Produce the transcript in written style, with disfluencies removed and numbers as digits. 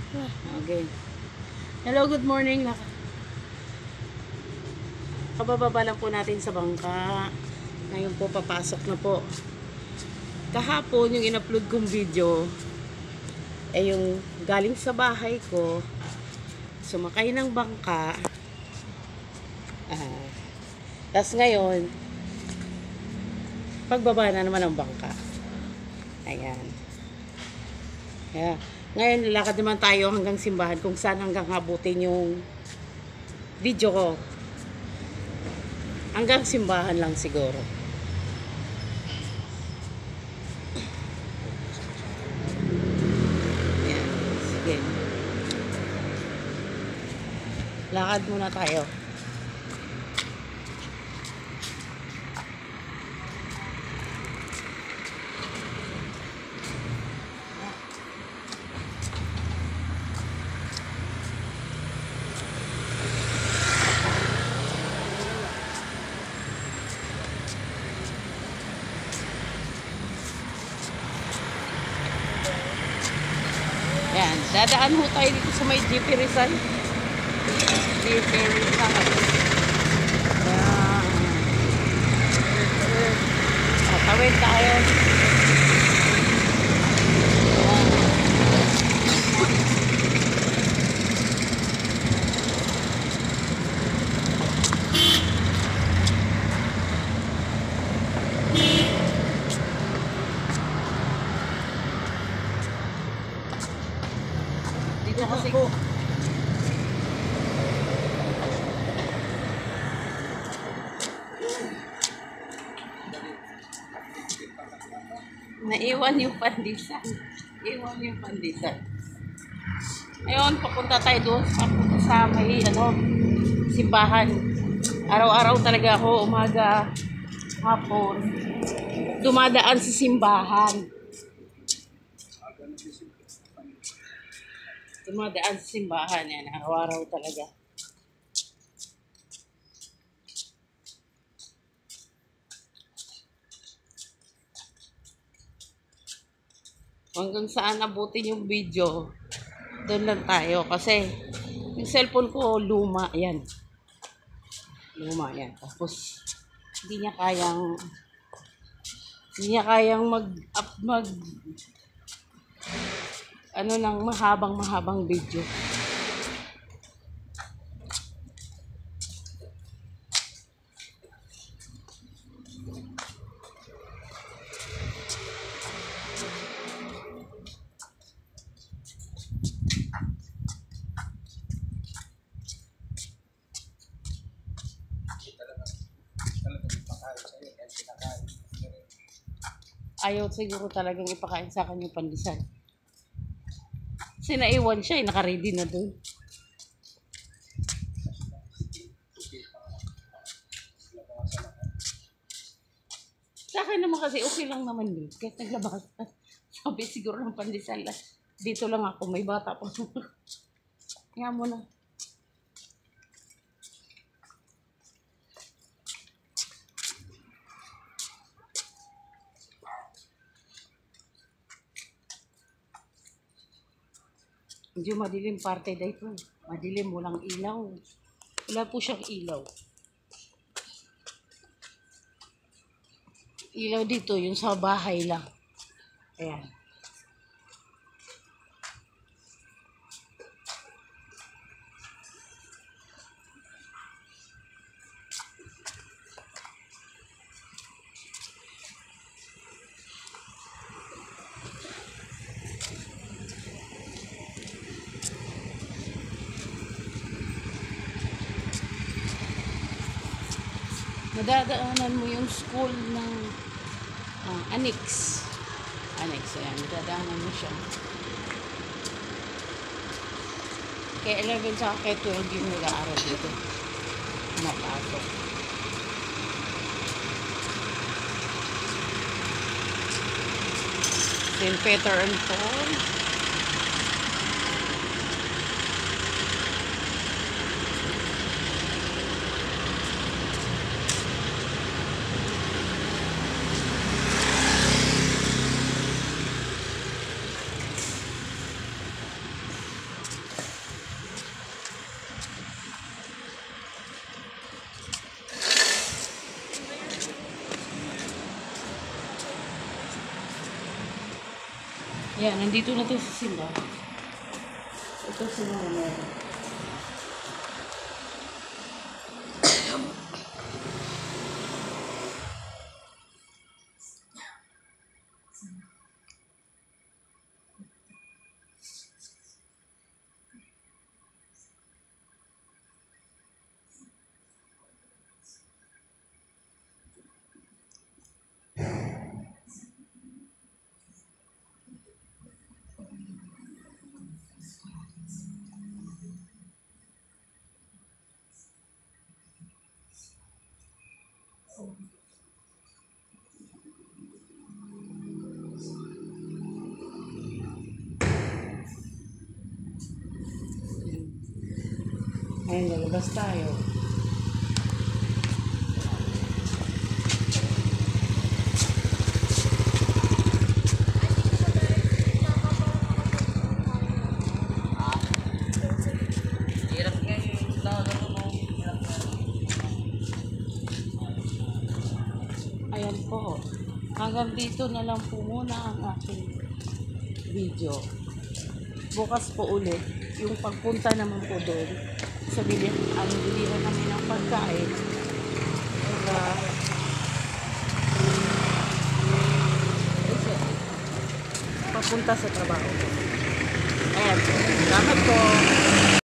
Okay. Hello, good morning. Kabababa lang po natin sa bangka. Ngayon po, papasok na po. Kahapon, yung in-upload kong video, ay yung galing sa bahay ko, sumakay ng bangka. Tapos ngayon, pagbaba na naman ng bangka. Ayan. Kaya, ngayon, lakad naman tayo hanggang simbahan kung saan hanggang abutin yung video ko. Hanggang simbahan lang siguro. Ayan. Sige. Lakad muna tayo. Yan, dadaan ho tayo dito sa may GP Rizal. GP Rizal. Yan. Tatawid tayo. Dito kasi ko. Naiwan yung pandisan. Iwan yung pandisan. Ngayon, papunta tayo doon. Papunta sa may, simbahan. Araw-araw talaga ako, umaga, hapon, dumadaan sa simbahan. Dumadaan sa simbahan. Yan, araw-araw talaga. Hanggang saan abutin yung video, doon lang tayo. Kasi, yung cellphone ko, luma. Yan. Luma yan. Tapos, hindi niya kayang ng mahabang video. Ayaw siguro talagang ipakain sa akin yung pandesal. Kasi naiwan siya, naka-ready na doon. Sa akin naman kasi okay lang naman yun. Kahit naglabas. Sabi siguro ng pandesal. Dito lang ako, may bata pa. Kaya mo na. Medyo madilim parte dito. Madilim, walang ilaw. Wala po siyang ilaw. Ilaw dito, yung sa bahay lang. Ayan. Madadaanan mo yung school ng Annex. Annex, ayan. Madadaanan mo siya. Kaya 11 sa kaya 12 yung nag-aaral dito. Mapasok. St. Peter and Paul. Yan, nandito na tayo sa sila. Ito sila na meron. Ayun, lalabas tayo. Ayan po. Hanggang dito na lang po muna ang aking video. Bukas po ulit, yung pagpunta naman po doon, sa bilihan namin ng pagkain. Papunta sa trabaho. Ayan po. Salamat po.